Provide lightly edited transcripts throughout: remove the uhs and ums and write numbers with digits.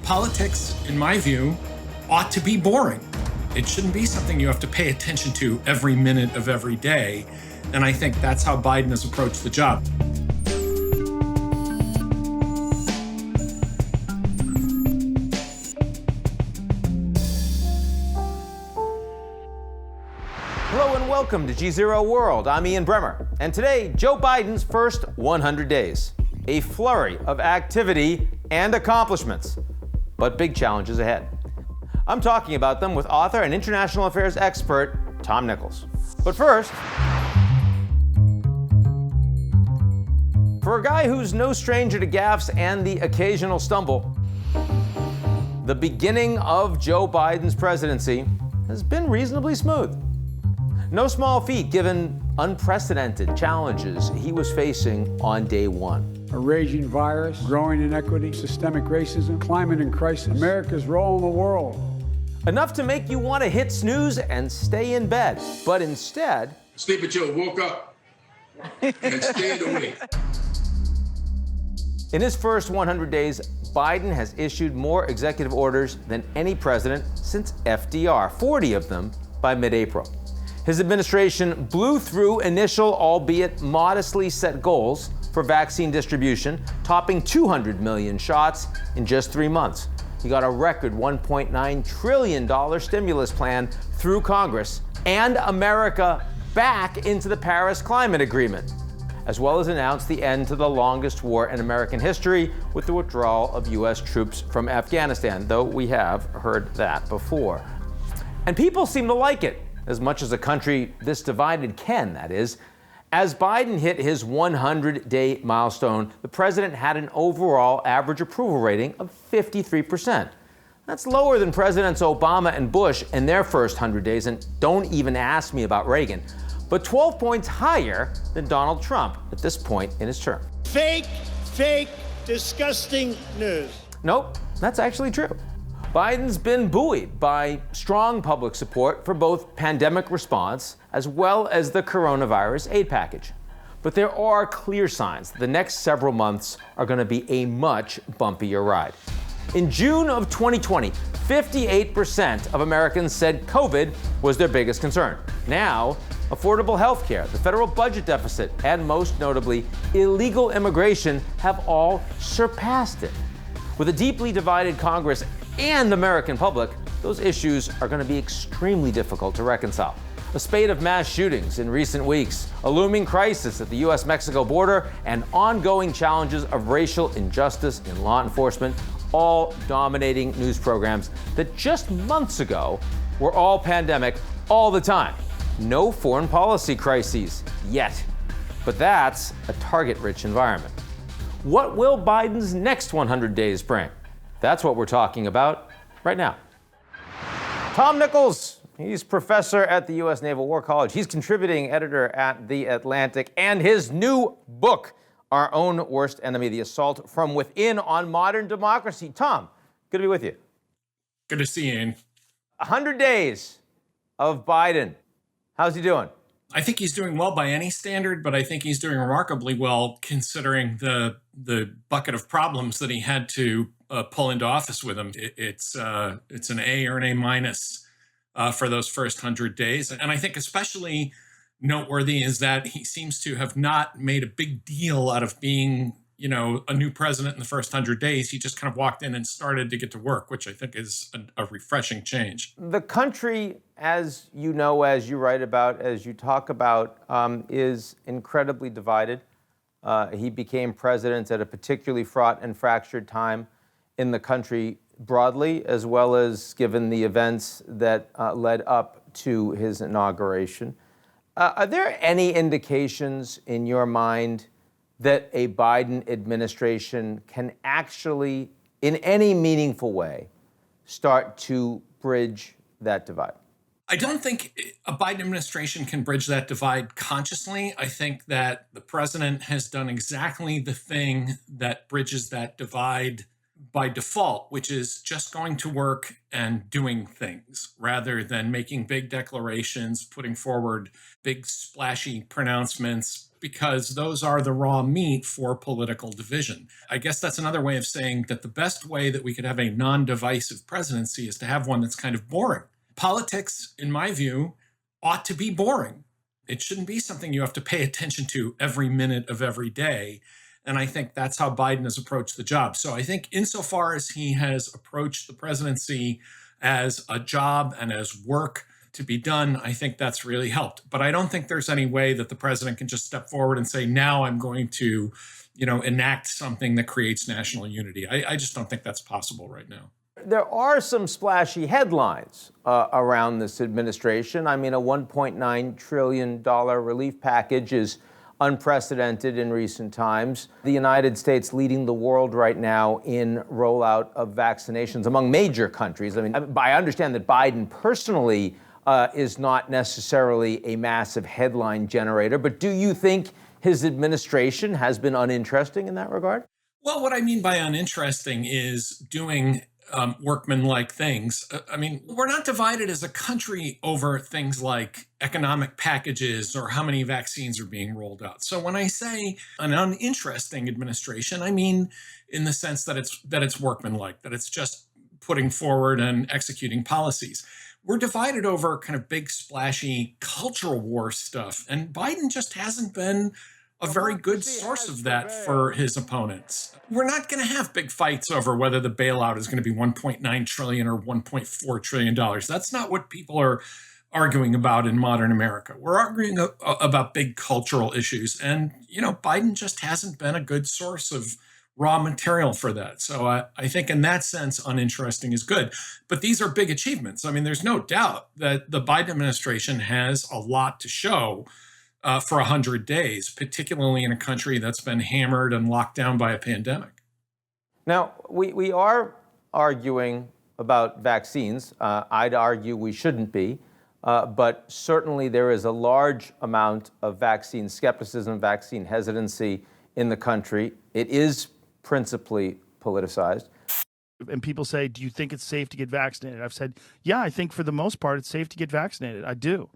Politics, in my view, ought to be boring. It shouldn't be something you have to pay attention to every minute of every day. And I think that's how Biden has approached the job. Hello and welcome to GZERO World. I'm Ian Bremmer. And today, Joe Biden's first 100 days. A flurry of activity and accomplishments, but big challenges ahead. I'm talking about them with author and international affairs expert, Tom Nichols. But first, for a guy who's no stranger to gaffes and the occasional stumble, the beginning of Joe Biden's presidency has been reasonably smooth. No small feat given unprecedented challenges he was facing on day one. A raging virus, growing inequity, systemic racism, climate in crisis, America's role in the world. Enough to make you want to hit snooze and stay in bed. But instead, Sleepy Joe woke up and stayed awake. In his first 100 days, Biden has issued more executive orders than any president since FDR, 40 of them by mid-April. His administration blew through initial, albeit modestly set goals for vaccine distribution, topping 200 million shots in just 3 months. He got a record $1.9 trillion stimulus plan through Congress and America back into the Paris Climate Agreement, as well as announced the end to the longest war in American history with the withdrawal of U.S. troops from Afghanistan, though we have heard that before. And people seem to like it, as much as a country this divided can, that is. As Biden hit his 100-day milestone, the president had an overall average approval rating of 53%. That's lower than Presidents Obama and Bush in their first 100 days, and don't even ask me about Reagan, but 12 points higher than Donald Trump at this point in his term. Fake, disgusting news. Nope, that's actually true. Biden's been buoyed by strong public support for both pandemic response as well as the coronavirus aid package. But there are clear signs that the next several months are going to be a much bumpier ride. In June of 2020, 58% of Americans said COVID was their biggest concern. Now, affordable health care, the federal budget deficit, and most notably, illegal immigration have all surpassed it. With a deeply divided Congress and American public, those issues are going to be extremely difficult to reconcile. A spate of mass shootings in recent weeks, a looming crisis at the U.S.-Mexico border, and ongoing challenges of racial injustice in law enforcement, all dominating news programs that just months ago were all pandemic all the time. No foreign policy crises yet. But that's a target-rich environment. What will Biden's next 100 days bring? That's what we're talking about right now. Tom Nichols, he's professor at the U.S. Naval War College. He's contributing editor at The Atlantic, and his new book, Our Own Worst Enemy, The Assault from Within on Modern Democracy. Tom, good to be with you. Good to see you, Ian. 100 days of Biden. How's he doing? I think he's doing well by any standard, but I think he's doing remarkably well considering the bucket of problems that he had to pull into office with him. It's an A or an A minus for those first 100 days. And I think especially noteworthy is that he seems to have not made a big deal out of being, a new president in the first 100 days. He just kind of walked in and started to get to work, which I think is a refreshing change. The country, as you know, as you write about, as you talk about, is incredibly divided. He became president at a particularly fraught and fractured time in the country broadly, as well as given the events that led up to his inauguration. Are there any indications in your mind that a Biden administration can actually, in any meaningful way, start to bridge that divide? I don't think a Biden administration can bridge that divide consciously. I think that the president has done exactly the thing that bridges that divide by default, which is just going to work and doing things rather than making big declarations, putting forward big splashy pronouncements, because those are the raw meat for political division. I guess that's another way of saying that the best way that we could have a non-divisive presidency is to have one that's kind of boring. Politics, in my view, ought to be boring. It shouldn't be something you have to pay attention to every minute of every day. And I think that's how Biden has approached the job. So I think insofar as he has approached the presidency as a job and as work to be done, I think that's really helped. But I don't think there's any way that the president can just step forward and say, now I'm going to, enact something that creates national unity. I just don't think that's possible right now. There are some splashy headlines around this administration. I mean, a $1.9 trillion relief package is unprecedented in recent times. The United States leading the world right now in rollout of vaccinations among major countries. I mean, I understand that Biden personally is not necessarily a massive headline generator, but do you think his administration has been uninteresting in that regard? Well, what I mean by uninteresting is doing workmanlike things. I mean, we're not divided as a country over things like economic packages or how many vaccines are being rolled out. So when I say an uninteresting administration, I mean in the sense that it's workmanlike, that it's just putting forward and executing policies. We're divided over kind of big, splashy cultural war stuff, and Biden just hasn't been a very good source of that for his opponents. We're not going to have big fights over whether the bailout is going to be $1.9 trillion or $1.4 trillion. That's not what people are arguing about in modern America. We're arguing about big cultural issues. And, Biden just hasn't been a good source of raw material for that. So I think in that sense, uninteresting is good. But these are big achievements. I mean, there's no doubt that the Biden administration has a lot to show for 100 days, particularly in a country that's been hammered and locked down by a pandemic. Now, we are arguing about vaccines. I'd argue we shouldn't be, but certainly there is a large amount of vaccine skepticism, vaccine hesitancy in the country. It is principally politicized. And people say, do you think it's safe to get vaccinated? I've said, yeah, I think for the most part it's safe to get vaccinated. I do.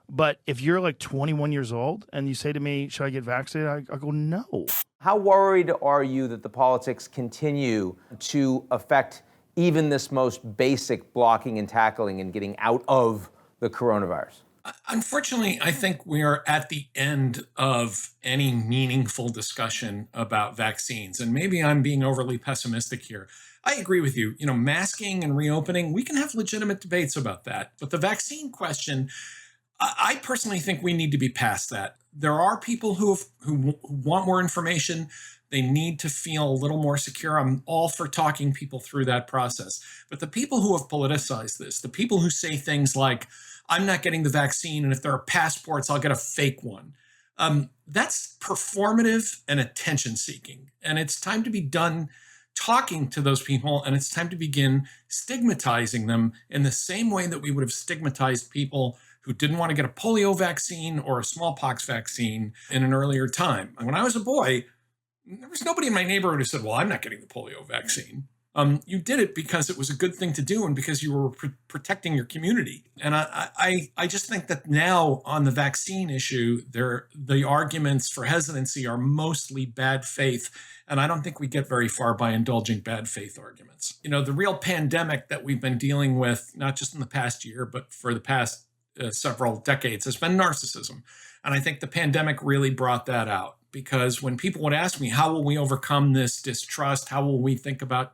But if you're like 21 years old and you say to me, should I get vaccinated? I go, no. How worried are you that the politics continue to affect even this most basic blocking and tackling and getting out of the coronavirus? Unfortunately, I think we are at the end of any meaningful discussion about vaccines. And maybe I'm being overly pessimistic here. I agree with you. Masking and reopening, we can have legitimate debates about that. But the vaccine question, I personally think we need to be past that. There are people who want more information. They need to feel a little more secure. I'm all for talking people through that process. But the people who have politicized this, the people who say things like, I'm not getting the vaccine, and if there are passports, I'll get a fake one. That's performative and attention-seeking. And it's time to be done talking to those people, and it's time to begin stigmatizing them in the same way that we would have stigmatized people who didn't want to get a polio vaccine or a smallpox vaccine in an earlier time. When I was a boy, there was nobody in my neighborhood who said, well, I'm not getting the polio vaccine. You did it because it was a good thing to do and because you were protecting your community. And I just think that now on the vaccine issue, the arguments for hesitancy are mostly bad faith. And I don't think we get very far by indulging bad faith arguments. The real pandemic that we've been dealing with, not just in the past year, but for the past several decades, has been narcissism. And I think the pandemic really brought that out. Because when people would ask me, how will we overcome this distrust? How will we think about,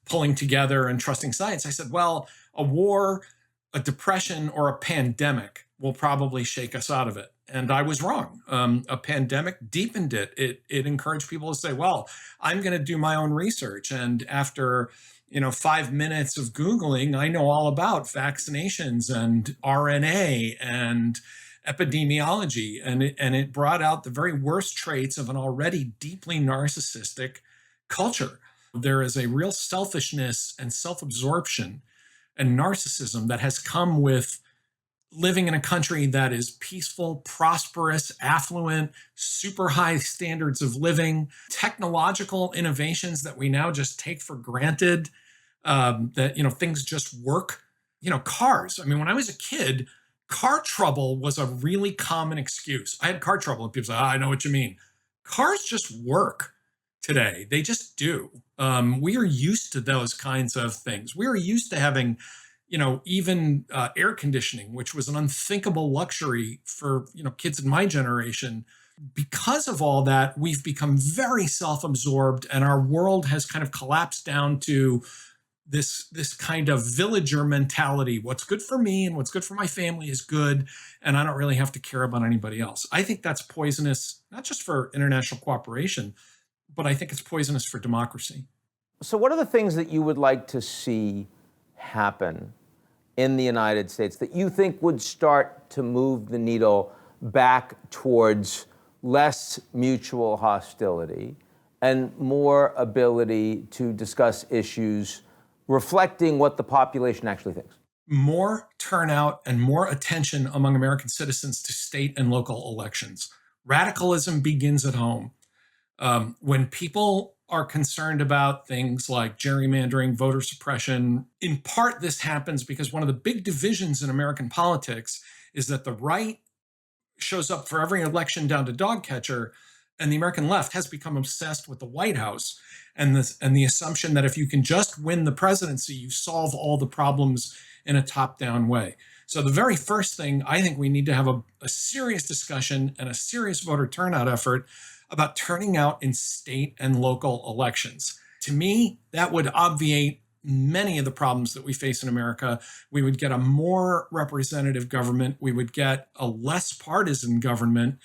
pulling together and trusting science? I said, well, a war, a depression, or a pandemic will probably shake us out of it. And I was wrong. A pandemic deepened it. It encouraged people to say, well, I'm going to do my own research. And after 5 minutes of Googling, I know all about vaccinations and RNA and epidemiology, and it brought out the very worst traits of an already deeply narcissistic culture. There is a real selfishness and self-absorption and narcissism that has come with living in a country that is peaceful, prosperous, affluent, super high standards of living, technological innovations that we now just take for granted, that things just work. Cars. I mean, when I was a kid, car trouble was a really common excuse. I had car trouble, and people say, I know what you mean. Cars just work today. They just do. We are used to those kinds of things. We are used to having, even air conditioning, which was an unthinkable luxury for, kids in my generation. Because of all that, we've become very self-absorbed, and our world has kind of collapsed down to this kind of villager mentality. What's good for me and what's good for my family is good, and I don't really have to care about anybody else. I think that's poisonous, not just for international cooperation, but I think it's poisonous for democracy. So what are the things that you would like to see happen in the United States that you think would start to move the needle back towards less mutual hostility and more ability to discuss issues reflecting what the population actually thinks? More turnout and more attention among American citizens to state and local elections. Radicalism begins at home. When people are concerned about things like gerrymandering, voter suppression, in part this happens because one of the big divisions in American politics is that the right shows up for every election down to dog catcher, and the American left has become obsessed with the White House and the assumption that if you can just win the presidency, you solve all the problems in a top-down way. So the very first thing, I think we need to have a serious discussion and a serious voter turnout effort about turning out in state and local elections. To me, that would obviate many of the problems that we face in America. We would get a more representative government. We would get a less partisan government,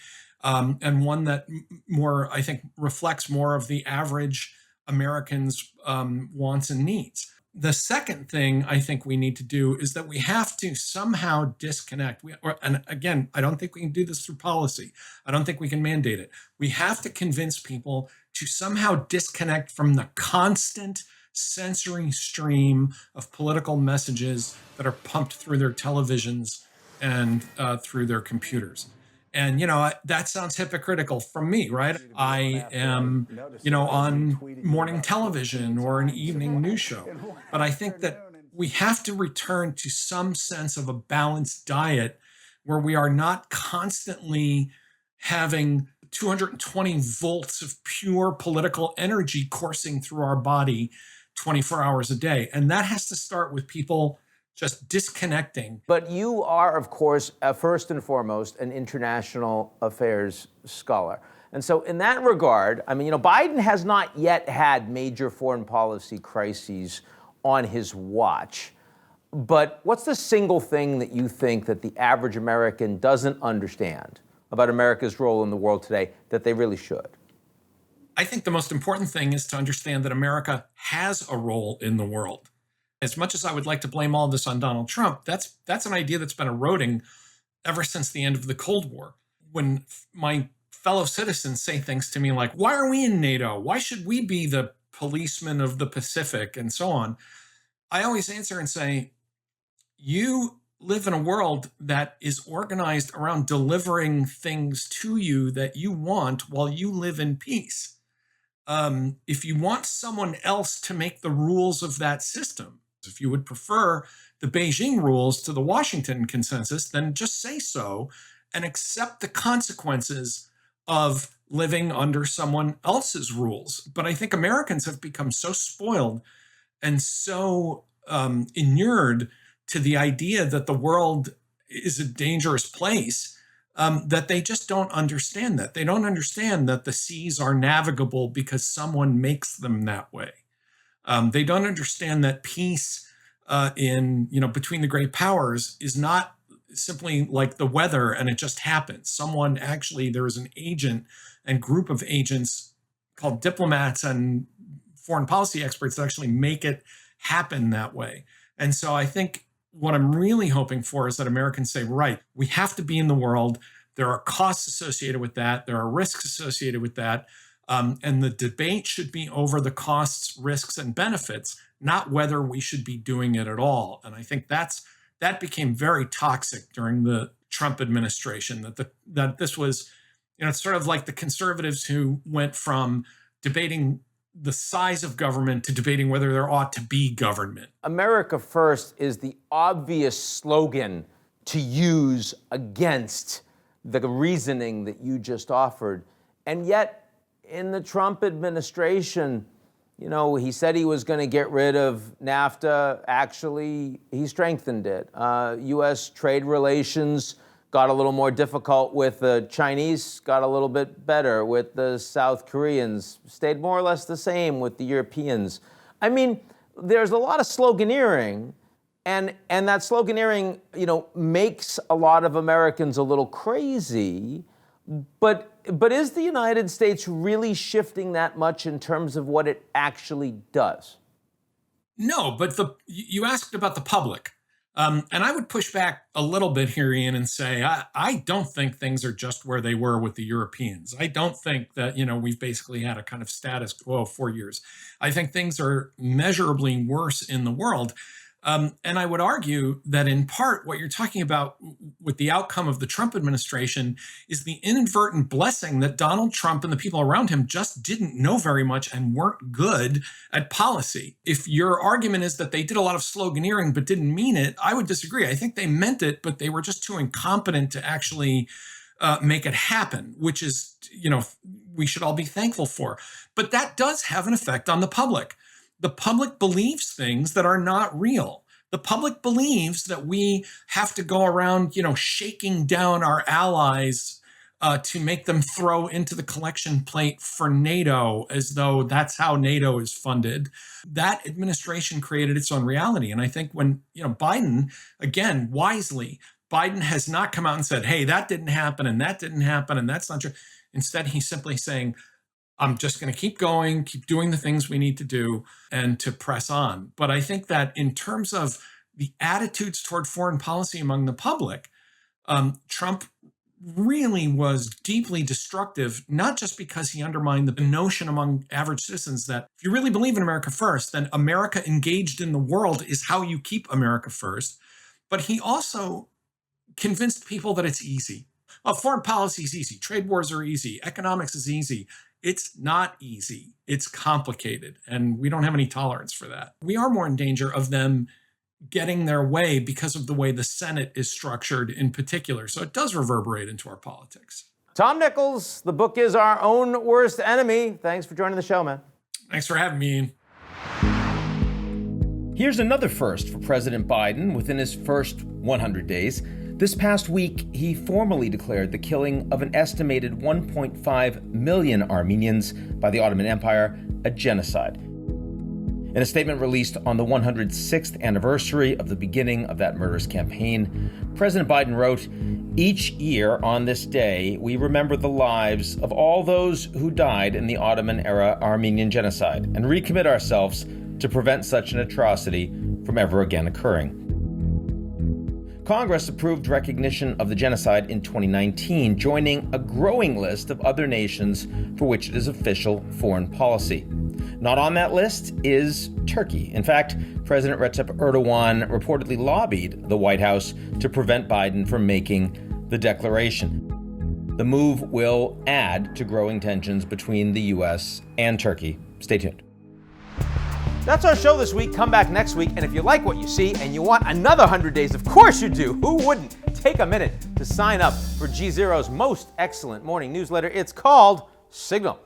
and one that more, I think, reflects more of the average Americans' wants and needs. The second thing I think we need to do is that we have to somehow disconnect. And again, I don't think we can do this through policy. I don't think we can mandate it. We have to convince people to somehow disconnect from the constant sensory stream of political messages that are pumped through their televisions and through their computers. And, that sounds hypocritical from me, right? I am, on morning television or an evening news show. But I think that we have to return to some sense of a balanced diet where we are not constantly having 220 volts of pure political energy coursing through our body 24 hours a day. And that has to start with people just disconnecting. But you are, of course, first and foremost, an international affairs scholar. And so in that regard, Biden has not yet had major foreign policy crises on his watch. But what's the single thing that you think that the average American doesn't understand about America's role in the world today that they really should? I think the most important thing is to understand that America has a role in the world. As much as I would like to blame all this on Donald Trump, that's an idea that's been eroding ever since the end of the Cold War. When my fellow citizens say things to me like, why are we in NATO? Why should we be the policemen of the Pacific and so on? I always answer and say, you live in a world that is organized around delivering things to you that you want while you live in peace. If you want someone else to make the rules of that system, if you would prefer the Beijing rules to the Washington consensus, then just say so and accept the consequences of living under someone else's rules. But I think Americans have become so spoiled and so inured to the idea that the world is a dangerous place that they just don't understand that. They don't understand that the seas are navigable because someone makes them that way. They don't understand that peace between the great powers is not simply like the weather and it just happens. There is an agent and group of agents called diplomats and foreign policy experts that actually make it happen that way. And so I think what I'm really hoping for is that Americans say, right, we have to be in the world. There are costs associated with that. There are risks associated with that. And the debate should be over the costs, risks, and benefits, not whether we should be doing it at all. And I think that became very toxic during the Trump administration, that this was, it's sort of like the conservatives who went from debating the size of government to debating whether there ought to be government. America First is the obvious slogan to use against the reasoning that you just offered. And yet, in the Trump administration, you know, he said he was going to get rid of NAFTA. Actually, he strengthened it. U.S. trade relations got a little more difficult with the Chinese, got a little bit better with the South Koreans, stayed more or less the same with the Europeans. I mean, there's a lot of sloganeering, and that sloganeering, you know, makes a lot of Americans a little crazy. But is the United States really shifting that much in terms of what it actually does? No, but you asked about the public. And I would push back a little bit here, Ian, and say, I don't think things are just where they were with the Europeans. I don't think that, you know, we've basically had a kind of status quo 4 years. I think things are measurably worse in the world. And I would argue that in part what you're talking about with the outcome of the Trump administration is the inadvertent blessing that Donald Trump and the people around him just didn't know very much and weren't good at policy. If your argument is that they did a lot of sloganeering but didn't mean it, I would disagree. I think they meant it, but they were just too incompetent to actually make it happen, which is, you know, we should all be thankful for. But that does have an effect on the public. The public believes things that are not real. The public believes that we have to go around, you know, shaking down our allies to make them throw into the collection plate for NATO, as though that's how NATO is funded. That administration created its own reality. And I think when, you know, Biden, again, wisely, Biden has not come out and said, hey, that didn't happen and that didn't happen and that's not true. Instead, he's simply saying, I'm just going to keep going, keep doing the things we need to do and to press on. But I think that in terms of the attitudes toward foreign policy among the public, Trump really was deeply destructive, not just because he undermined the notion among average citizens that if you really believe in America first, then America engaged in the world is how you keep America first. But he also convinced people that it's easy. Well, foreign policy is easy. Trade wars are easy. Economics is easy. It's not easy. It's complicated. And we don't have any tolerance for that. We are more in danger of them getting their way because of the way the Senate is structured in particular. So it does reverberate into our politics. Tom Nichols, the book is Our Own Worst Enemy. Thanks for joining the show, man. Thanks for having me, Ian. Here's another first for President Biden within his first 100 days. This past week, he formally declared the killing of an estimated 1.5 million Armenians by the Ottoman Empire a genocide. In a statement released on the 106th anniversary of the beginning of that murderous campaign, President Biden wrote, "Each year on this day, we remember the lives of all those who died in the Ottoman-era Armenian genocide and recommit ourselves to prevent such an atrocity from ever again occurring." Congress approved recognition of the genocide in 2019, joining a growing list of other nations for which it is official foreign policy. Not on that list is Turkey. In fact, President Recep Erdogan reportedly lobbied the White House to prevent Biden from making the declaration. The move will add to growing tensions between the U.S. and Turkey. Stay tuned. That's our show this week. Come back next week. And if you like what you see and you want another 100 days, of course you do. Who wouldn't? Take a minute to sign up for GZERO's most excellent morning newsletter. It's called Signal.